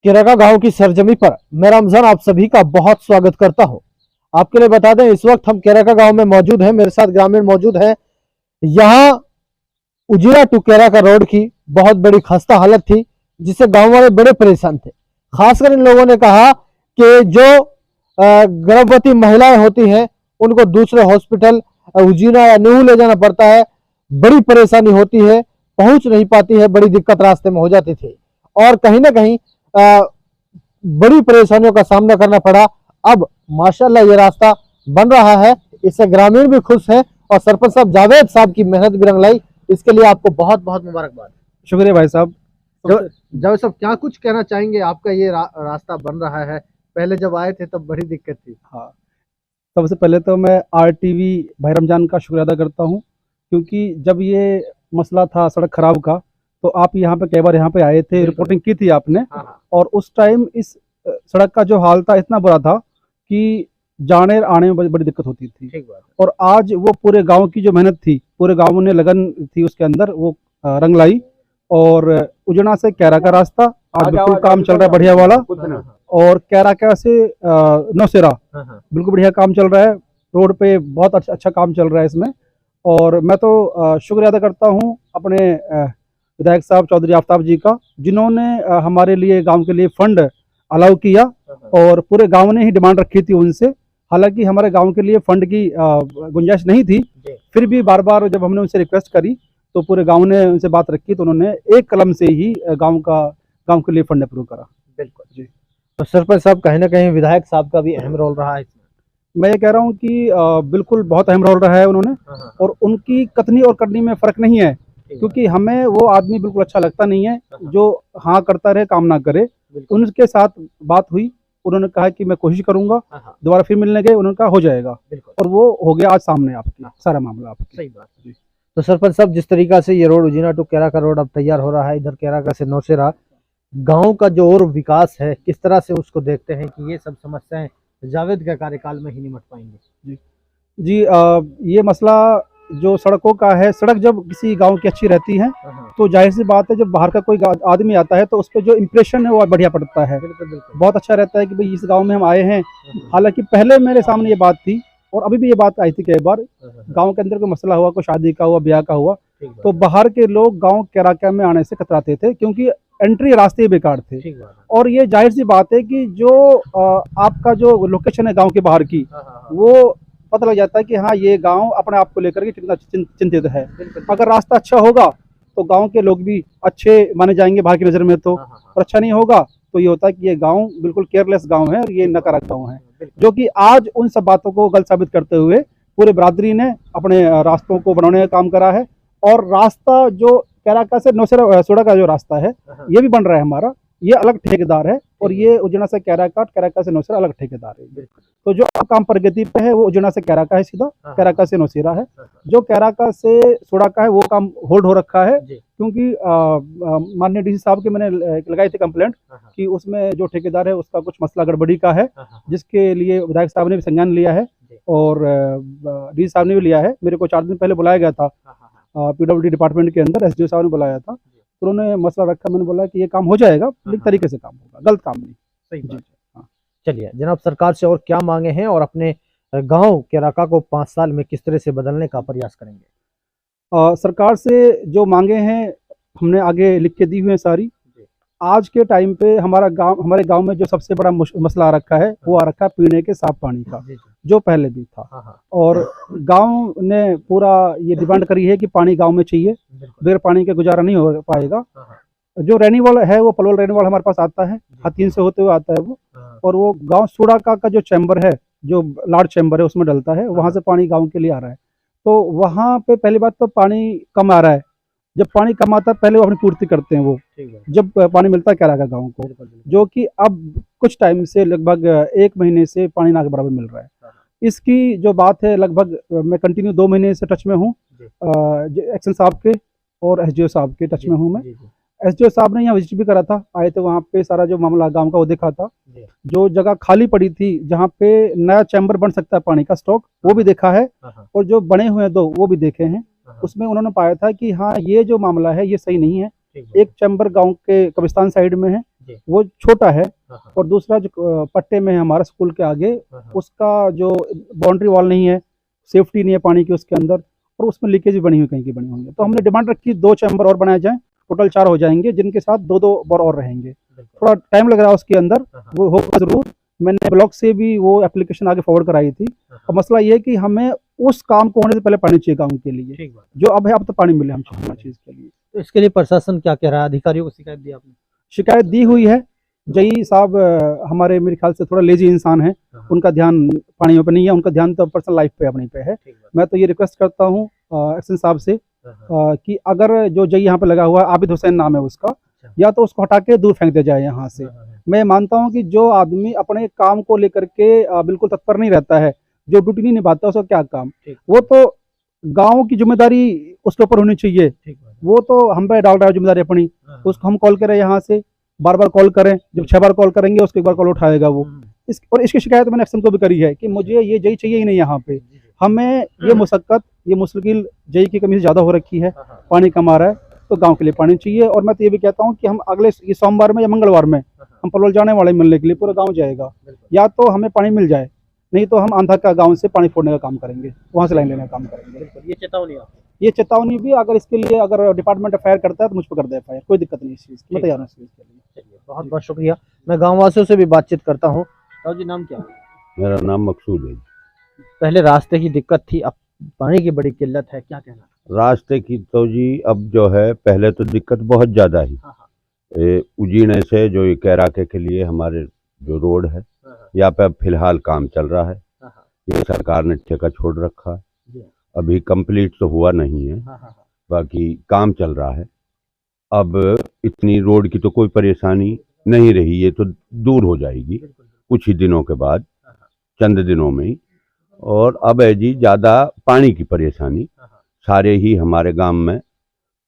केरका गांव की सरजमी पर मैं रमजान आप सभी का बहुत स्वागत करता हूं। आपके लिए बता दें, इस वक्त हम केरका गांव में मौजूद हैं। मेरे साथ ग्रामीण मौजूद हैं। यहाँ उजिरा टू केरका रोड की बहुत बड़ी खस्ता हालत थी, जिससे गांव वाले बड़े परेशान थे। खासकर इन लोगों ने कहा कि जो गर्भवती महिलाएं होती हैं उनको दूसरे हॉस्पिटल उजिरा या न्यू ले जाना पड़ता है। बड़ी परेशानी होती है, पहुंच नहीं पाती है, बड़ी दिक्कत रास्ते में हो जाती थी और कहीं ना कहीं बड़ी परेशानियों का सामना करना पड़ा। अब माशाल्लाह ये रास्ता बन रहा है, इससे ग्रामीण भी खुश हैं और सरपंच साहब जावेद साहब की मेहनत भी रंग लाई। इसके लिए आपको बहुत बहुत मुबारकबाद। शुक्रिया भाई साहब। जावेद साहब, क्या कुछ कहना चाहेंगे? आपका ये रास्ता बन रहा है, पहले जब आए थे तब बड़ी दिक्कत थी। हाँ, सबसे पहले तो मैं RTV भाई रमजान का शुक्रिया अदा करता हूँ, क्योंकि जब ये मसला था सड़क खराब का तो आप यहाँ पे कई बार यहाँ पे आए थे, रिपोर्टिंग की थी आपने। हाँ। और उस टाइम इस सड़क का जो हाल था इतना बुरा था कि जाने आने में बड़ी दिक्कत होती थी। ठीक बात है। और आज वो पूरे गांव की जो मेहनत थी, पूरे गांव ने लगन थी उसके अंदर, वो रंग लाई। और उजना से कैरा का रास्ता आज बिल्कुल काम चल रहा है बढ़िया वाला। और कैराका से नौशेरा बिल्कुल बढ़िया काम चल रहा है। रोड पे बहुत अच्छा काम चल रहा है इसमें। और मैं तो शुक्रिया अदा करता हूँ अपने विधायक साहब चौधरी आफ्ताब जी का, जिन्होंने हमारे लिए गांव के लिए फंड अलाउ किया। और पूरे गांव ने ही डिमांड रखी थी उनसे, हालांकि हमारे गांव के लिए फंड की गुंजाइश नहीं थी, फिर भी बार बार जब हमने उनसे रिक्वेस्ट करी तो पूरे गांव ने उनसे बात रखी तो उन्होंने एक कलम से ही गांव के लिए फंड अप्रूव करा। बिल्कुल जी। तो सरपंच साहब, कहीं ना कहीं विधायक साहब का भी अहम रोल रहा है इसमें। मैं ये कह रहा हूँ कि बिल्कुल बहुत अहम रोल रहा है उन्होंने। और उनकी कथनी और करनी में फर्क नहीं है, क्योंकि हमें वो आदमी बिल्कुल अच्छा लगता नहीं है जो हाँ करता रहे काम ना करे। उनके साथ बात हुई, उन्होंने कहा कि मैं कोशिश करूंगा, दोबारा फिर मिलने गए, उन्होंने कहा हो जाएगा, और वो हो गया आज सामने आपकी सारा मामला आपकी। सही बात है। तो सरपंच साहब, जिस तरीका से ये रोड उजिना टू केरका रोड अब तैयार हो रहा है, इधर केरका से नौशेरा गांव का जो और विकास है, किस तरह से उसको देखते हैं कि ये सब समस्याएं जावेद के कार्यकाल में ही निपट पाएंगे? जी ये मसला जो सड़कों का है, सड़क जब किसी गांव की अच्छी रहती है तो जाहिर सी बात है, जब बाहर का कोई आदमी आता है तो उस पर जो इम्प्रेशन है वो बढ़िया पड़ता है। बहुत अच्छा रहता है कि भाई इस गांव में हम आए हैं। हालांकि पहले मेरे सामने ये बात थी और अभी भी ये बात आई थी कई बार, गांव के अंदर कोई मसला हुआ, कोई शादी का हुआ, ब्याह का हुआ, तो बाहर के लोग गाँव केरका में आने से कतराते थे, क्योंकि एंट्री रास्ते बेकार थे। और ये जाहिर सी बात है कि जो आपका जो लोकेशन है गांव के बाहर की, वो पता लग जाता है कि हाँ ये गांव अपने आप को लेकर के कितना चिंतित है। अगर रास्ता अच्छा होगा तो गांव के लोग भी अच्छे माने जाएंगे बाहर की नज़र में, तो और अच्छा नहीं होगा तो ये होता है कि ये गांव बिल्कुल केयरलेस गांव है और ये नकारा गांव है, जो कि आज उन सब बातों को गलत साबित करते हुए पूरे बरादरी ने अपने रास्तों को बनाने का काम करा है। और रास्ता जो केरका से नौशेरा सोडा का जो रास्ता है ये भी बन रहा है हमारा, ये अलग ठेकेदार है, और ये उजना से केरका से नौशेरा अलग ठेकेदार है। तो जो काम प्रगति पे है वो उजना से केरका है, सीधा केरका से नौशेरा है। जो केरका से सोडा का है वो काम होल्ड हो रखा है, क्योंकि माननीय DC साहब के मैंने लगाई थी कंप्लेंट कि उसमें जो ठेकेदार है उसका कुछ मसला गड़बड़ी का है, जिसके लिए विधायक साहब ने भी संज्ञान लिया है और DC साहब ने भी लिया है। मेरे को 4 दिन पहले बुलाया गया था PWD डिपार्टमेंट के अंदर, SDO साहब ने बुलाया था, तो उन्होंने मसला रखा। मैंने बोला कि ये काम हो जाएगा, लेकिन तरीके से काम होगा, गलत काम नहीं। सही बात है। चलिए जनाब, सरकार से और क्या मांगे हैं और अपने गांव केरका को 5 साल में किस तरह से बदलने का प्रयास करेंगे? सरकार से जो मांगे हैं हमने आगे लिख के दी हुई है सारी। आज के टाइम पे हमारे गांव में जो सबसे बड़ा मसला आ रखा है वो आ रखा है पीने के साफ पानी का, जो पहले भी था। और गांव ने पूरा ये डिमांड करी है कि पानी गांव में चाहिए, बगैर पानी के गुजारा नहीं हो पाएगा। जो रेनीवाल है वो पलवल रेनीवाल हमारे पास आता है, हाथीन से होते हुए आता है वो, और वो गांव सूड़ा का जो चैम्बर है, जो लार्ज चैम्बर है उसमें डलता है, वहां से पानी गांव के लिए आ रहा है। तो वहां पे पहली बात तो पानी कम आ रहा है। जब पानी कम आता है पहले वो अपनी पूर्ति करते हैं, वो जब पानी मिलता है केरका गांव को, जो कि अब कुछ टाइम से लगभग 1 महीने से पानी ना के बराबर मिल रहा है। इसकी जो बात है, लगभग मैं कंटिन्यू 2 महीने से टच में हूँ एक्शन साहब के और SDO साहब के टच में हूँ मैं। SDO साहब ने यहाँ विजिट भी करा था, आए थे, वहाँ पे सारा जो मामला गांव का वो देखा था। जो जगह खाली पड़ी थी जहाँ पे नया चैम्बर बन सकता है पानी का स्टॉक, वो भी देखा है, और जो बने हुए हैं 2 वो भी देखे हैं। उसमें उन्होंने पाया था कि हाँ ये जो मामला है ये सही नहीं है। एक चैम्बर गांव के कब्रिस्तान साइड में है जी। वो छोटा है, हाँ, हाँ, और दूसरा जो पट्टे में है हमारा स्कूल के आगे, हाँ, हाँ, उसका जो बाउंड्री वॉल नहीं है, सेफ्टी नहीं है पानी की उसके अंदर, और उसमें लीकेज भी बनी हुई कहीं की बनी होंगी। तो हमने डिमांड रखी 2 चैम्बर और बनाए जाएँ, टोटल 4 हो जाएँगे, जिनके साथ 2-2 बोर और रहेंगे। बिल्कुल। थोड़ा टाइम लग रहा है उसके अंदर, हाँ, हाँ, वो होगा ज़रूर। मैंने ब्लॉक से भी वो एप्लीकेशन आगे फॉरवर्ड कराई थी। हाँ, अब मसला ये है कि हमें उस काम को होने से पहले पानी चाहिए गाँव के लिए, ठीक बात। जो अब है, अब तो पानी मिले हम हर चीज़ के लिए। तो इसके लिए प्रशासन क्या कह रहा है? अधिकारियों को शिकायत दी आपने? शिकायत दी हुई है। जई साहब हमारे मेरे ख्याल से थोड़ा लेज़ी इंसान हैं, हाँ, हाँ, उनका ध्यान पानी पे नहीं है, उनका ध्यान तो पर्सनल लाइफ़ पे अपनी पे है। ठीक बात। मैं तो ये रिक्वेस्ट करता हूँ एक्शन साहब से हाँ, हाँ, कि अगर जो जई यहाँ पे लगा हुआ है, आबिद हुसैन नाम है उसका, या तो उसको हटा के दूर फेंक दिया जाए यहाँ से। हाँ, हाँ, मैं मानता हूँ कि जो आदमी अपने काम को लेकर के बिल्कुल तत्पर नहीं रहता है, जो ड्यूटी नहीं निभाता, उसका क्या काम? ठीक। वो तो गाँव की ज़िम्मेदारी उसके ऊपर होनी चाहिए। ठीक बात। वो तो हम पे डाल रहा है ज़िम्मेदारी अपनी। हाँ, हाँ, उसको हम कॉल करें यहाँ से, बार-बार कॉल करें, जब 6 बार कॉल करेंगे उसको 1 बार कॉल उठाएगा वो। इसकी शिकायत मैंने एक्शन को भी करी है कि मुझे ये जई चाहिए ही नहीं यहाँ पे। जी, जी। हमें ये मुशक्कत, ये मुश्किल जई की कमी से ज़्यादा हो रखी है, हाँ, हाँ, पानी कम आ रहा है, तो गाँव के लिए पानी चाहिए। और मैं तो ये भी कहता हूँ कि हम अगले ये सोमवार में या मंगलवार में हाँ, हम पलवल जाने वाले हैं मिलने के लिए, पूरा गाँव जाएगा। बिल्कुल। या तो हमें पानी मिल जाए, नहीं तो हम आंधा का गाँव से पानी छोड़ने का काम करेंगे, वहाँ से लाइन लेने का काम करेंगे। बिल्कुल, ये चेतावनी आपकी। ये चेतावनी भी, अगर इसके लिए अगर डिपार्टमेंट एफआईआर करता है तो मुझ पर कर दे एफआईआर, कोई दिक्कत नहीं इस चीज़ की, मैं तैयार हूँ इस चीज़ के लिए। चलिए, बहुत बहुत शुक्रिया। मैं गाँव वासियों से भी बातचीत करता हूँ। ताऊ जी, नाम क्या है? मेरा नाम मकसूद है। पहले रास्ते की दिक्कत थी, अब पानी की बड़ी किल्लत है, क्या कहना? रास्ते की तो जी अब जो है, पहले तो दिक्कत बहुत ज़्यादा ही। हाँ, हाँ, उजीने से जो ये कैराके के लिए हमारे जो रोड है, हाँ, हाँ, यहाँ पे अब फिलहाल काम चल रहा है। हाँ, हाँ, ये सरकार ने ठेका छोड़ रखा है, जी, अभी कंप्लीट तो हुआ नहीं है, हाँ, हाँ, हाँ, बाकी काम चल रहा है। अब इतनी रोड की तो कोई परेशानी नहीं रही, ये तो दूर हो जाएगी बिल्कुल, बिल्कुल। कुछ ही दिनों के बाद, हाँ, हाँ, चंद दिनों में ही। और अब है जी ज़्यादा पानी की परेशानी। हाँ, हाँ, सारे ही हमारे गांव में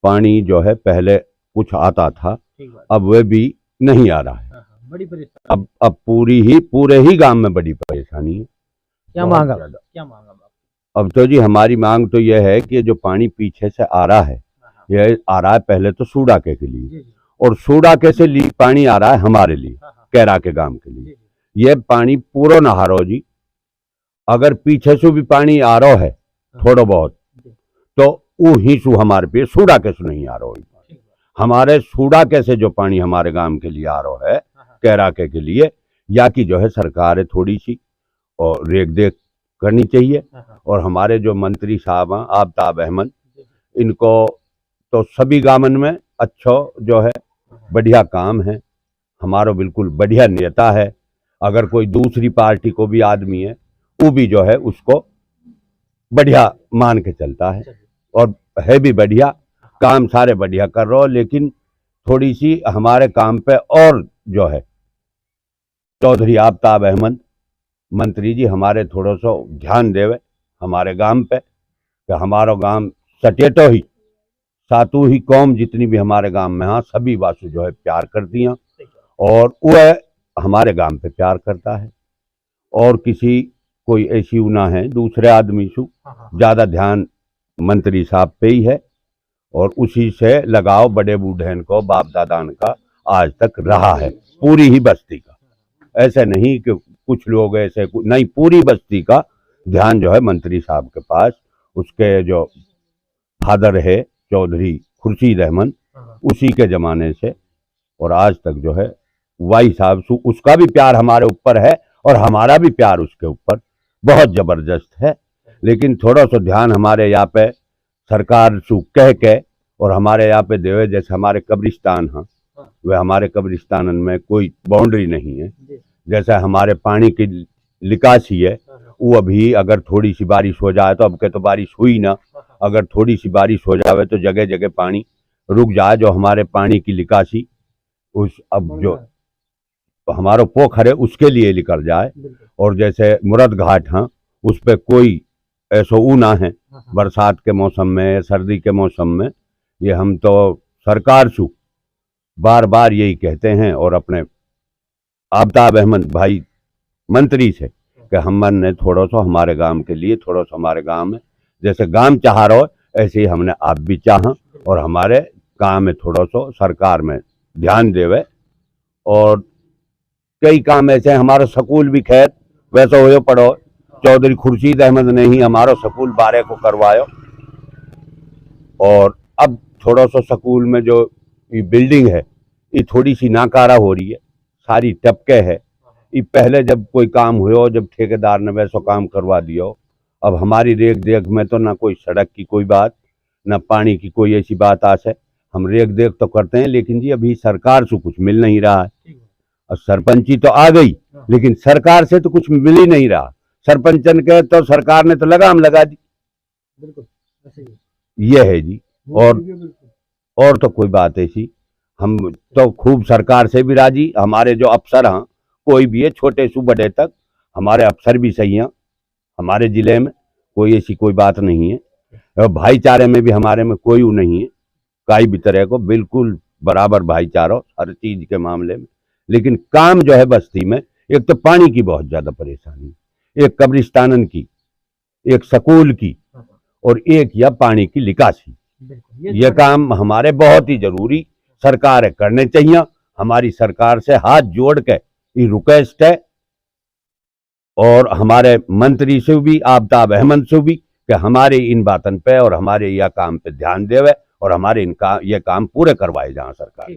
पानी जो है, पहले कुछ आता था, ठीक बात। अब वह भी नहीं आ रहा है। हाँ, हाँ, बड़ी परेशानी। अब पूरे ही गांव में बड़ी परेशानी है। क्या बहुत मांगा? ज़्यादा। क्या मांगा बाप? अब तो जी हमारी मांग तो यह है कि जो पानी पीछे से आ रहा है, हाँ, हाँ, यह आ रहा है पहले तो सूडाके के लिए, जी, जी, और सूडाके से पानी आ रहा है हमारे लिए, हाँ, हाँ, कैरा के गांव के जी, लिए। जी, यह पानी पूरा ना हारो जी। अगर पीछे से भी पानी आ रहा है थोड़ा बहुत, जी, तो वो ही सू हमारे पे सूडाके से नहीं आ रहा है। ठीक बात। हमारे सूडाके से जो पानी हमारे गांव के लिए आ रहा है, हाँ, हाँ, कैराके के लिए, या की जो है सरकार है थोड़ी सी और रेख देख करनी चाहिए। हाँ, हाँ, और हमारे जो मंत्री साहब हैं आफताब अहमद, जी, जी, इनको तो सभी गामन में अच्छा जो है हाँ, बढ़िया काम है, हमारा बिल्कुल बढ़िया नेता है। अगर कोई दूसरी पार्टी को भी आदमी है, वो भी जो है उसको बढ़िया मान के चलता है, चलिए, और है भी बढ़िया, काम सारे बढ़िया कर रहे हो। लेकिन थोड़ी सी हमारे काम पे और जो है चौधरी आफताब अहमद मंत्री जी हमारे थोड़ा सा ध्यान देवे हमारे गांव पे, कि हमारा गांव सटेटो ही सातु ही कौम जितनी भी हमारे गांव में, हाँ सभी वासु जो है प्यार करती हैं, और वह हमारे गांव पे प्यार करता है। और किसी कोई ऐसी ना है दूसरे आदमी से हाँ, हाँ, ज़्यादा ध्यान मंत्री साहब पे ही है, और उसी से लगाव बड़े बूढ़ेन को बाप दादान का आज तक रहा है, पूरी ही बस्ती का। ऐसे नहीं कि कुछ लोग ऐसे नहीं, पूरी बस्ती का ध्यान जो है मंत्री साहब के पास, उसके जो फादर है चौधरी खुर्शीद अहमद, हाँ, उसी के ज़माने से और आज तक जो है वाई साहब सु उसका भी प्यार हमारे ऊपर है, और हमारा भी प्यार उसके ऊपर बहुत ज़बरदस्त है। लेकिन थोड़ा सा ध्यान हमारे यहाँ पे सरकार सु कह के और हमारे यहाँ पे देवे, जैसे हमारे कब्रिस्तान हैं, वह हमारे कब्रिस्तान में कोई बाउंड्री नहीं है। जी, जैसे हमारे पानी की निकासी है, हाँ, हाँ, वो अभी अगर थोड़ी सी बारिश हो जाए, तो अब के तो बारिश हुई ना, हाँ, हाँ, अगर थोड़ी सी बारिश हो जाए तो जगह जगह पानी रुक जाए, जो हमारे पानी की निकासी उस अब जो हमारा पोखर है उसके लिए निकल जाए। बिल्कुल, और जैसे मुरद घाट हैं, उस पर कोई ऐसा ऊ ना है हाँ, हाँ, बरसात के मौसम में, सर्दी के मौसम में। ये हम तो सरकार से बार बार यही कहते हैं, और अपने आफताब अहमद भाई मंत्री से, कि हमन ने थोड़ा सा हमारे गांव के लिए, थोड़ा सा हमारे गांव में जैसे गांव चाह रहा हो, ऐसे ही हमने आप भी चाहा, और हमारे गांव में थोड़ा सा सरकार में ध्यान देवे, और कई काम ऐसे हैं। हमारा स्कूल भी खैर वैसा हो पड़ो, चौधरी खुर्शीद अहमद ने ही हमारा स्कूल 12 को करवायो। और अब थोड़ा सा स्कूल में जो ये बिल्डिंग है ये थोड़ी सी नाकारा हो रही है, सारी टपके है। ये पहले जब कोई काम हुआ, जब ठेकेदार ने वैसा काम करवा दिया, अब हमारी रेख देख में तो ना कोई सड़क की कोई बात, ना पानी की कोई ऐसी बात आस है। हम रेख देख तो करते हैं, लेकिन जी अभी सरकार से कुछ मिल नहीं रहा है। और सरपंची तो आ गई, लेकिन सरकार से तो कुछ मिल ही नहीं रहा। सरपंचन के तो सरकार ने तो लगाम लगा दी। ये है जी। और तो कोई बात ऐसी, हम तो खूब सरकार से भी राजी। हमारे जो अफसर हैं, कोई भी है, छोटे से बड़े तक, हमारे अफसर भी सही हैं। हमारे जिले में कोई ऐसी कोई बात नहीं है। और भाईचारे में भी हमारे में कोई वो नहीं है, काई भी तरह को बिल्कुल बराबर भाईचारा हर चीज के मामले में। लेकिन काम जो है बस्ती में, एक तो पानी की बहुत ज्यादा परेशानी, एक कब्रिस्तानन की, एक स्कूल की, और एक या पानी की निकासी। ये काम हमारे बहुत ही जरूरी सरकार है, करने चाहिए। हमारी सरकार से हाथ जोड़ के ये रिक्वेस्ट है, और हमारे मंत्री से भी, आफ्ताब अहमद से भी, कि हमारे इन बातन पे और हमारे यह काम पे ध्यान देवे और हमारे इनका ये काम पूरे करवाए जाए सरकार।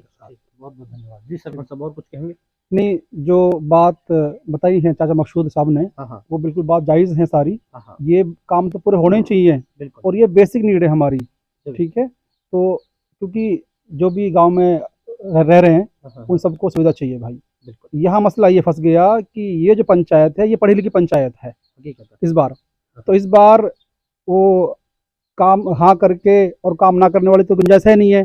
बहुत बहुत धन्यवाद जी। सरपंच साहब और कुछ कहेंगे? नहीं, जो बात बताई है चाचा मकसूद साहब ने, वो बिल्कुल बात जायज़ है सारी। ये काम तो पूरे होने ही चाहिए, और ये बेसिक नीड है हमारी। ठीक है, तो क्योंकि जो भी गांव में रह रहे हैं उन सबको सुविधा चाहिए भाई। यहाँ मसला ये फंस गया कि ये जो पंचायत है ये पढ़ी लिखी पंचायत है इस बार। तो इस बार वो काम हाँ करके और काम ना करने वाली तो गुंजाइश है नहीं है।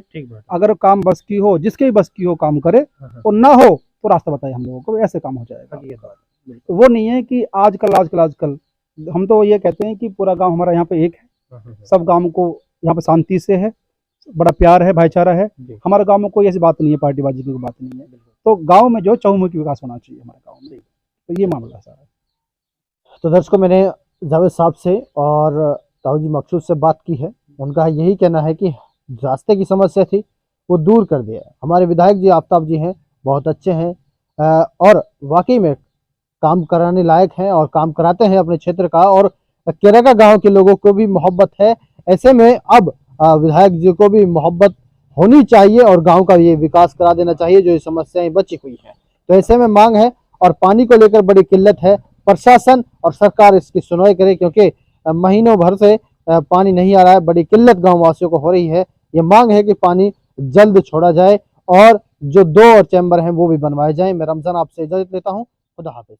अगर काम बस की हो, जिसके भी बस की हो काम करे, और ना हो तो रास्ता बताए हम लोगों को, ऐसे काम हो जाएगा। तो वो नहीं है कि आजकल हम तो ये कहते हैं कि पूरा गांव हमारा यहाँ पे एक है, सब गांव को यहाँ पे शांति से है, बड़ा प्यार है, भाईचारा है। हमारे गांव में कोई ऐसी बात नहीं है, पार्टीबाजी की कोई बात नहीं है। तो गांव में जो चहुमुखी विकास होना चाहिए हमारे गांव में, तो ये मामला सारा। तो दर्शकों, मैंने जावेद साहब से और ताऊ जी मकसूद से बात की है। उनका यही कहना है कि रास्ते की समस्या थी वो दूर कर दिया। हमारे विधायक जी आफ्ताब जी हैं, बहुत अच्छे हैं, और वाकई में काम कराने लायक हैं और काम कराते हैं अपने क्षेत्र का, और केरका गांव के लोगों को भी मोहब्बत है। ऐसे में अब विधायक जी को भी मोहब्बत होनी चाहिए और गांव का ये विकास करा देना चाहिए जो ये समस्याएं बची हुई हैं। तो ऐसे में मांग है, और पानी को लेकर बड़ी किल्लत है। प्रशासन और सरकार इसकी सुनवाई करे, क्योंकि महीनों भर से पानी नहीं आ रहा है, बड़ी किल्लत गांव वासियों को हो रही है। ये मांग है कि पानी जल्द छोड़ा जाए और जो 2 और चैम्बर हैं वो भी बनवाए जाएं। मैं रमजान आपसे इजाजत लेता हूं। खुदा हाफिज।